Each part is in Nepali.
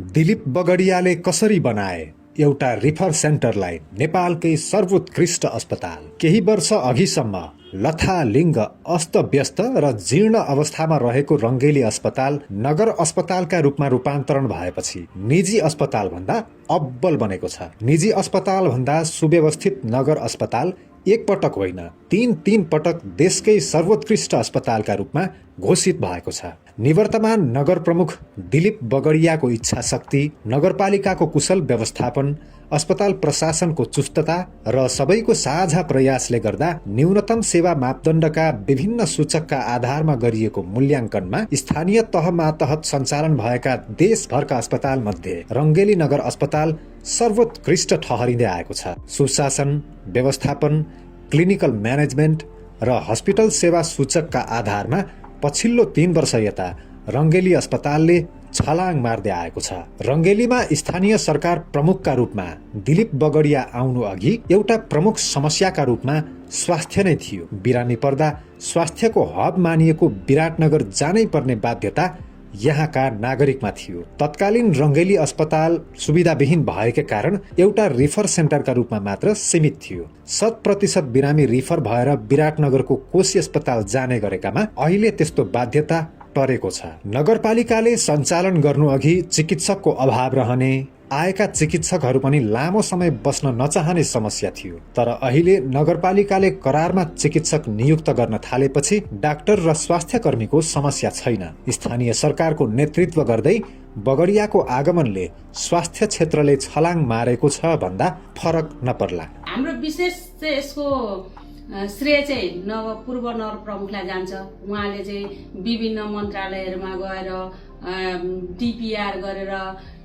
दिलीप बगडियाले कसरी बनाए एउटा रिफर सेन्टरलाई नेपालकै सर्वोत्कृष्ट अस्पताल। केही वर्ष अघिसम्म लथालिङ्ग अस्तव्यस्त र जीर्ण अवस्थामा रहेको रङ्गेली अस्पताल नगर अस्पतालका रूपमा रूपान्तरण भएपछि निजी अस्पताल भन्दा अब्बल बनेको छ। निजी अस्पताल भन्दा सुव्यवस्थित नगर अस्पताल एक पटक होइन तीन पटक देशकै सर्वोत्कृष्ट अस्पतालका रूपमा घोषित भएको छ। निवर्तमान नगर प्रमुख दिलीप बगडियाको इच्छा शक्ति, नगरपालिकाको कुशल व्यवस्थापन, अस्पताल प्रशासनको चुस्तता र सबैको साझा प्रयासले गर्दा न्यूनतम सेवा मापदण्डका विभिन्न सूचकका आधारमा गरिएको मूल्याङ्कनमा स्थानीय तह मातहत सञ्चालन भएका देशभरका अस्पताल मध्ये रङ्गेली नगर अस्पताल सर्वोत्कृष्ट ठहरिँदै आएको छ। सुशासन, व्यवस्थापन, क्लिनिकल म्यानेजमेन्ट र हस्पिटल सेवा सूचकका आधारमा पछिल्लो 3 वर्ष यता रङ्गेली अस्पतालले छलाङ मार्दै आएको छ। रङ्गेलीमा स्थानीय सरकार प्रमुखका रूपमा दिलीप बगडिया आउनु अघि एउटा प्रमुख समस्याका रूपमा स्वास्थ्य नै थियो। बिरामी पर्दा स्वास्थ्यको हब मानिएको विराटनगर जानै पर्ने बाध्यता यहाँका नागरिकमा थियो। तत्कालीन रङ्गेली अस्पताल सुविधाविहीन भएकै कारण एउटा रिफर सेन्टरका रूपमा मात्र सीमित थियो। 100% बिरामी रिफर भएर विराटनगरको कोशी अस्पताल जाने गरेकामा अहिले त्यस्तो बाध्यता टरेको छ। नगरपालिकाले सञ्चालन गर्नु अघि चिकित्सकको अभाव रहने, आएका चिकित्सकहरू पनि लामो समय बस्न नचाहने समस्या थियो। तर अहिले नगरपालिकाले करारमा चिकित्सक नियुक्त गर्न थालेपछि डाक्टर र स्वास्थ्य कर्मीको समस्या छैन। स्थानीय सरकारको नेतृत्व गर्दै बगडियाको आगमनले स्वास्थ्य क्षेत्रले छलाङ मारेको छ भन्दा फरक नपर्ला। हाम्रो विशेष चाहिँ यसको श्रेय चाहिँ पूर्व नगर प्रमुखलाई जान्छ। उहाँले चाहिँ विभिन्न मन्त्रालयहरूमा गएर डिपिआर गरेर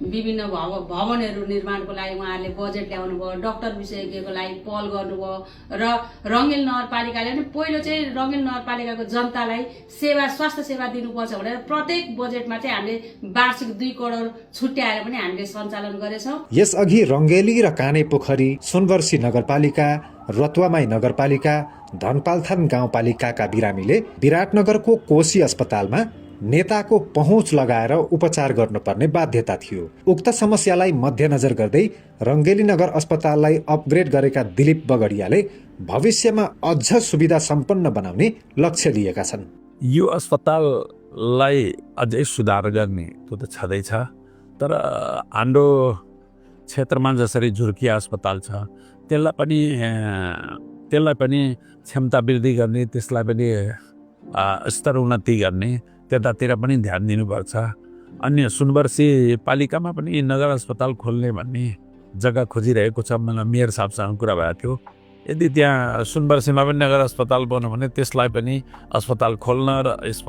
विभिन्न भवनहरू निर्माणको लागि उहाँहरूले बजेट ल्याउनु भयो, डाक्टर विशेषज्ञको लागि पहल गर्नुभयो र रङ्गेली नगरपालिकाले पनि पहिलो चाहिँ रङ्गेली नगरपालिकाको जनतालाई स्वास्थ्य सेवा दिनुपर्छ भनेर प्रत्येक बजेटमा चाहिँ हामीले वार्षिक 2 करोड छुट्याएर पनि हामीले सञ्चालन गरेछौँ। यसअघि रङ्गेली र कानेपोखरी, सुनवर्सी नगरपालिका, रतुवामाई नगरपालिका, धनपालथान गाउँपालिकाका बिरामीले विराटनगरको कोशी अस्पतालमा नेताको पहुँच लगाएर उपचार गर्नुपर्ने बाध्यता थियो। उक्त समस्यालाई मध्यनजर गर्दै रङ्गेली नगर अस्पताललाई अपग्रेड गरेका दिलीप बगडियाले भविष्यमा अझ सुविधा सम्पन्न बनाउने लक्ष्य लिएका छन्। यो अस्पताललाई अझै सुधार गर्ने त्यो त छँदैछ, तर हाम्रो क्षेत्रमा जसरी झुर्किया अस्पताल छ त्यसलाई पनि क्षमता वृद्धि गर्ने, त्यसलाई पनि स्तर उन्नति गर्ने, त्यतातिर पनि ध्यान दिनुपर्छ। अन्य सुनवर्सी पालिकामा पनि नगर अस्पताल खोल्ने भन्ने जग्गा खोजिरहेको छ। मलाई मेयर साहबसँग कुरा भएको थियो। यदि त्यहाँ सुनवर्सीमा पनि नगर अस्पताल बन्यो भने त्यसलाई पनि अस्पताल खोल्न र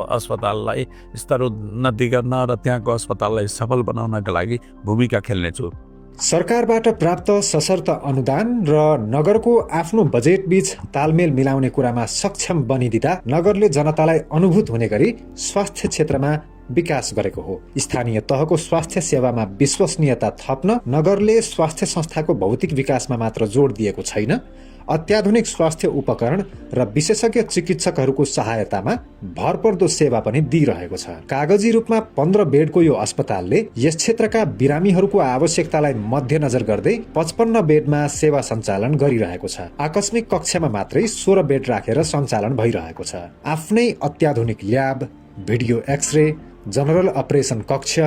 अस्पताललाई स्तर उन्नति गर्न र त्यहाँको अस्पताललाई सफल बनाउनका लागि भूमिका खेल्नेछु। सरकारबाट प्राप्त सशर्त अनुदान र नगरको आफ्नो बजेट बीच तालमेल मिलाउने कुरामा सक्षम बनिदिँदा नगरले जनतालाई अनुभूत हुने गरी स्वास्थ्य क्षेत्रमा विकास गरेको हो। स्थानीय तहको स्वास्थ्य सेवामा विश्वसनीयता थप्न नगरले स्वास्थ्य संस्थाको भौतिक विकासमा मात्र जोड दिएको छैन, अत्याधुनिक स्वास्थ्य उपकरण र विशेषज्ञ चिकित्सकहरूको सहायतामा भरपर्दो सेवा पनि दिइरहेको छ। कागजी रूपमा 15 बेडको यो अस्पतालले यस क्षेत्रका बिरामीहरूको आवश्यकतालाई मध्यनजर गर्दै 55 बेडमा सेवा सञ्चालन गरिरहेको छ। आकस्मिक कक्षमा मात्रै 16 बेड राखेर सञ्चालन भइरहेको छ। आफ्नै अत्याधुनिक lab, video X ray, general operation कक्ष,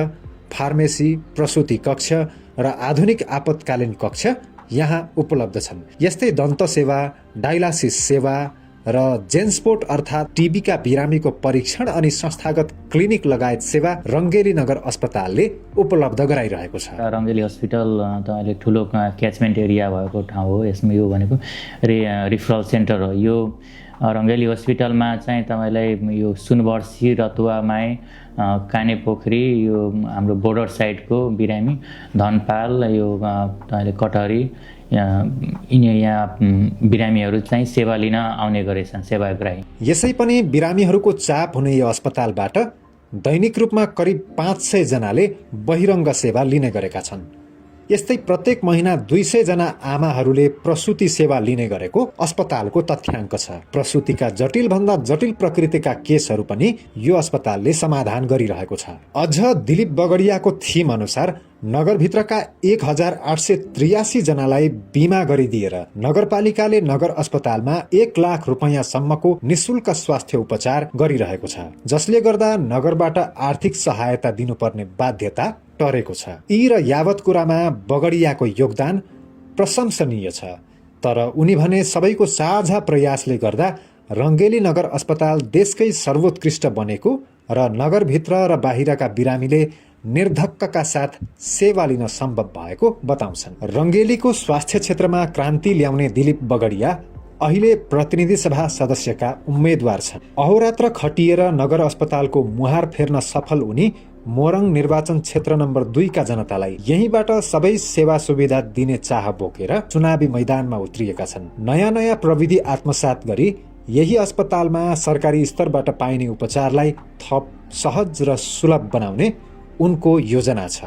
फार्मेसी, प्रसुति कक्ष र आधुनिक आपतकालीन कक्ष यहाँ उपलब्ध छन्। यस्तै दन्त सेवा, डायलासिस सेवा र जेन्सपोर्ट अर्थात् टिबीका बिरामीको परीक्षण अनि संस्थागत क्लिनिक लगायत सेवा रङ्गेली नगर अस्पतालले उपलब्ध गराइरहेको छ। रङ्गेली हस्पिटल तपाईँले ठुलो क्याचमेन्ट एरिया भएको ठाउँ हो। यसमा यो भनेको रिफरल सेन्टर हो। यो रङ्गेली हस्पिटलमा चाहिँ तपाईँलाई यो सुनवर्सी, रतुवामाई, कानेपोखरी, यो हाम्रो बोर्डर साइडको बिरामी, धनपाल, यो तपाईँले कटहरी, यहाँ बिरामीहरू चाहिँ सेवा लिन आउने गरेछन्, सेवाग्राही। यसै पनि बिरामीहरूको चाप हुने यो अस्पतालबाट दैनिक रूपमा करिब 500 जनाले बहिरङ्ग सेवा लिने गरेका छन्। यस्तै प्रत्येक महिना 200 जना आमाहरूले प्रसुति सेवा लिने गरेको अस्पतालको तथ्याङ्क छ। प्रसुतिका जटिल भन्दा जटिल प्रकृतिका केसहरू पनि यो अस्पतालले समाधान गरिरहेको छ। अझ दिलीप बगडियाको थीम अनुसार नगरभित्रका 1883 जनालाई बिमा गरिदिएर नगरपालिकाले नगर अस्पतालमा 1 लाख रुपैयाँसम्मको निशुल्क स्वास्थ्य उपचार गरिरहेको छ, जसले गर्दा नगरबाट आर्थिक सहायता दिनुपर्ने बाध्यता टरेको छ। यी र यावत कुरामा बगडियाको योगदान प्रशंसनीय छ, तर उनी भने सबैको साझा प्रयासले गर्दा रङ्गेली नगर अस्पताल देशकै सर्वोत्कृष्ट बनेको र नगरभित्र र बाहिरका बिरामीले निर्धक्कका साथ सेवा लिन सम्भव भएको बताउँछन्। रङ्गेलीको स्वास्थ्य क्षेत्रमा क्रान्ति ल्याउने दिलीप बगडिया अहिले प्रतिनिधि सभा सदस्यका उम्मेद्वार छन्। अहोरात्र खटिएर नगर अस्पतालको मुहार फेर्न सफल उनी मोरङ निर्वाचन क्षेत्र नम्बर 2 का जनतालाई यहीँबाट सबै सेवा सुविधा दिने चाह बोकेर चुनावी मैदानमा उत्रिएका छन्। नयाँ प्रविधि आत्मसात गरी यही अस्पतालमा सरकारी स्तरबाट पाइने उपचारलाई थप सहज र सुलभ बनाउने उनको योजना छ।